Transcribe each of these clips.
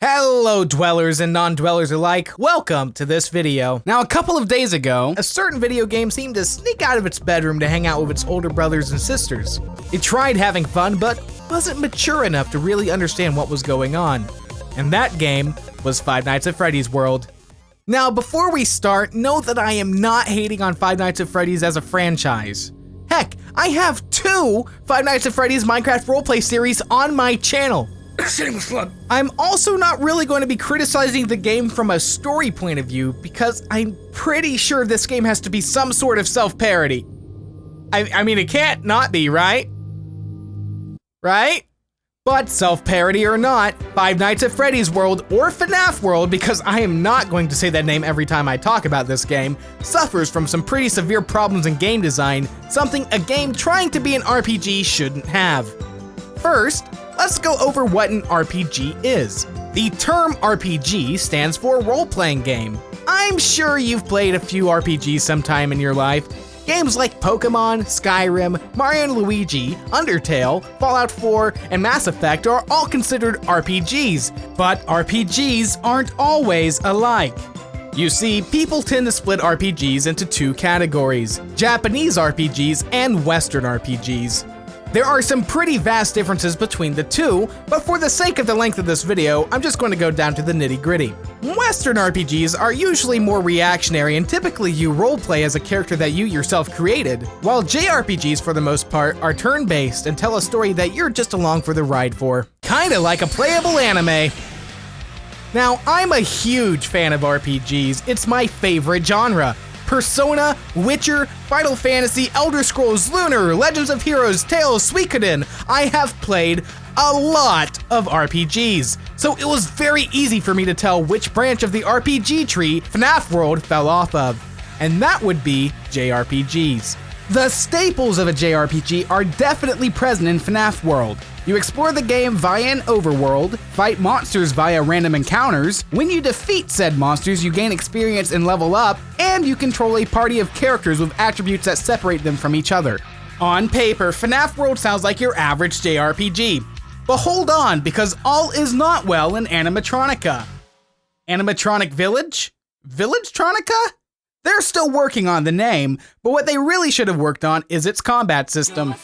Hello dwellers and non-dwellers alike, welcome to this video. Now a couple of days ago, a certain video game seemed to sneak out of its bedroom to hang out with its older brothers and sisters. It tried having fun, but wasn't mature enough to really understand what was going on. And that game was Five Nights at Freddy's World. Now before we start, know that I am not hating on Five Nights at Freddy's as a franchise. Heck, I have two Five Nights at Freddy's Minecraft roleplay series on my channel. I'm also not really going to be criticizing the game from a story point of view because I'm pretty sure this game has to be some sort of self-parody. I mean, it can't not be, right? Right? But self-parody or not, Five Nights at Freddy's World, or FNAF World, because I am not going to say that name every time I talk about this game, suffers from some pretty severe problems in game design, something a game trying to be an RPG shouldn't have. First, let's go over what an RPG is. The term RPG stands for role-playing game. I'm sure you've played a few RPGs sometime in your life. Games like Pokemon, Skyrim, Mario & Luigi, Undertale, Fallout 4, and Mass Effect are all considered RPGs, but RPGs aren't always alike. You see, people tend to split RPGs into two categories: Japanese RPGs and Western RPGs. There are some pretty vast differences between the two, but for the sake of the length of this video, I'm just going to go down to the nitty-gritty. Western RPGs are usually more reactionary and typically you roleplay as a character that you yourself created, while JRPGs for the most part are turn-based and tell a story that you're just along for the ride for. Kinda like a playable anime. Now, I'm a huge fan of RPGs, it's my favorite genre. Persona, Witcher, Final Fantasy, Elder Scrolls, Lunar, Legends of Heroes, Tales, Suikoden. I have played a lot of RPGs, so it was very easy for me to tell which branch of the RPG tree FNAF World fell off of, and that would be JRPGs. The staples of a JRPG are definitely present in FNAF World. You explore the game via an overworld, fight monsters via random encounters. When you defeat said monsters, you gain experience and level up, and you control a party of characters with attributes that separate them from each other. On paper, FNAF World sounds like your average JRPG. But hold on, because all is not well in Animatronica. Animatronic Village? Villagetronica? They're still working on the name, but what they really should have worked on is its combat system.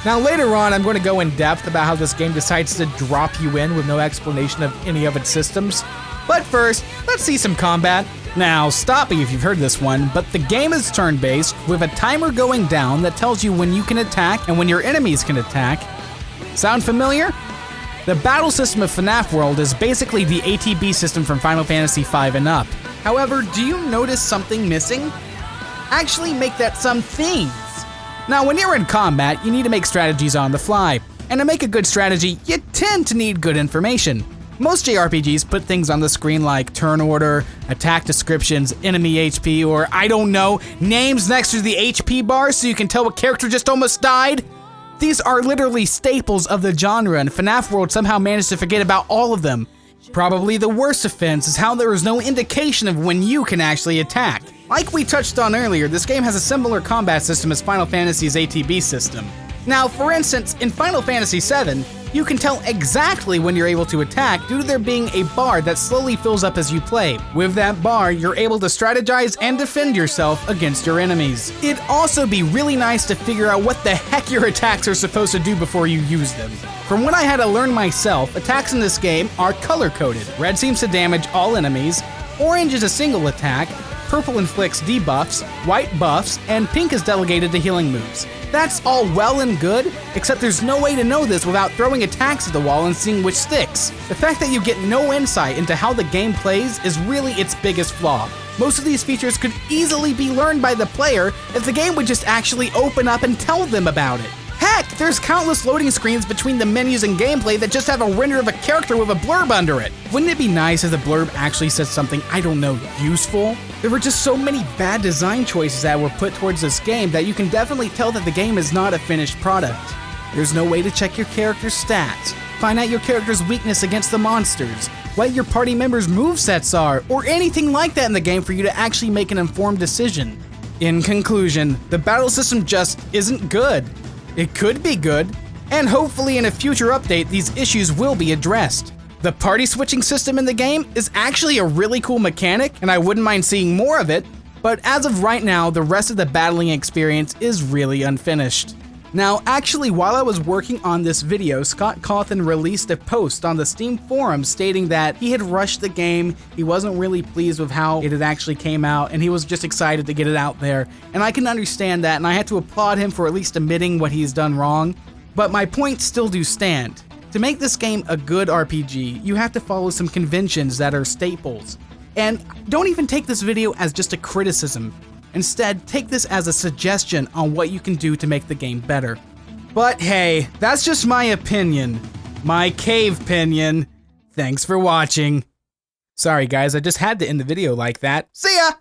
Now later on, I'm going to go in depth about how this game decides to drop you in with no explanation of any of its systems. But first, let's see some combat. Now, stop me if you've heard this one, but the game is turn-based with a timer going down that tells you when you can attack and when your enemies can attack. Sound familiar? The battle system of FNAF World is basically the ATB system from Final Fantasy V and up. However, do you notice something missing? Actually make that some things. Now, when you're in combat, you need to make strategies on the fly. And to make a good strategy, you tend to need good information. Most JRPGs put things on the screen like turn order, attack descriptions, enemy HP, or I don't know, names next to the HP bar so you can tell what character just almost died. These are literally staples of the genre, and FNAF World somehow managed to forget about all of them. Probably the worst offense is how there is no indication of when you can actually attack. Like we touched on earlier, this game has a similar combat system as Final Fantasy's ATB system. Now, for instance, in Final Fantasy VII, you can tell exactly when you're able to attack due to there being a bar that slowly fills up as you play. With that bar, you're able to strategize and defend yourself against your enemies. It'd also be really nice to figure out what the heck your attacks are supposed to do before you use them. From what I had to learn myself, attacks in this game are color-coded. Red seems to damage all enemies, orange is a single attack, purple inflicts debuffs, white buffs, and pink is delegated to healing moves. That's all well and good, except there's no way to know this without throwing attacks at the wall and seeing which sticks. The fact that you get no insight into how the game plays is really its biggest flaw. Most of these features could easily be learned by the player if the game would just actually open up and tell them about it. Heck, there's countless loading screens between the menus and gameplay that just have a render of a character with a blurb under it. Wouldn't it be nice if the blurb actually said something, I don't know, useful? There were just so many bad design choices that were put towards this game that you can definitely tell that the game is not a finished product. There's no way to check your character's stats, find out your character's weakness against the monsters, what your party members' movesets are, or anything like that in the game for you to actually make an informed decision. In conclusion, the battle system just isn't good. It could be good, and hopefully in a future update these issues will be addressed. The party switching system in the game is actually a really cool mechanic, and I wouldn't mind seeing more of it, but as of right now, the rest of the battling experience is really unfinished. Now, actually, while I was working on this video, Scott Cawthon released a post on the Steam forum stating that he had rushed the game, he wasn't really pleased with how it had actually came out, and he was just excited to get it out there. And I can understand that, and I had to applaud him for at least admitting what he's done wrong. But my points still do stand. To make this game a good RPG, you have to follow some conventions that are staples. And don't even take this video as just a criticism. Instead, take this as a suggestion on what you can do to make the game better. But hey, that's just my opinion. My cave-pinion. Thanks for watching. Sorry guys, I just had to end the video like that. See ya!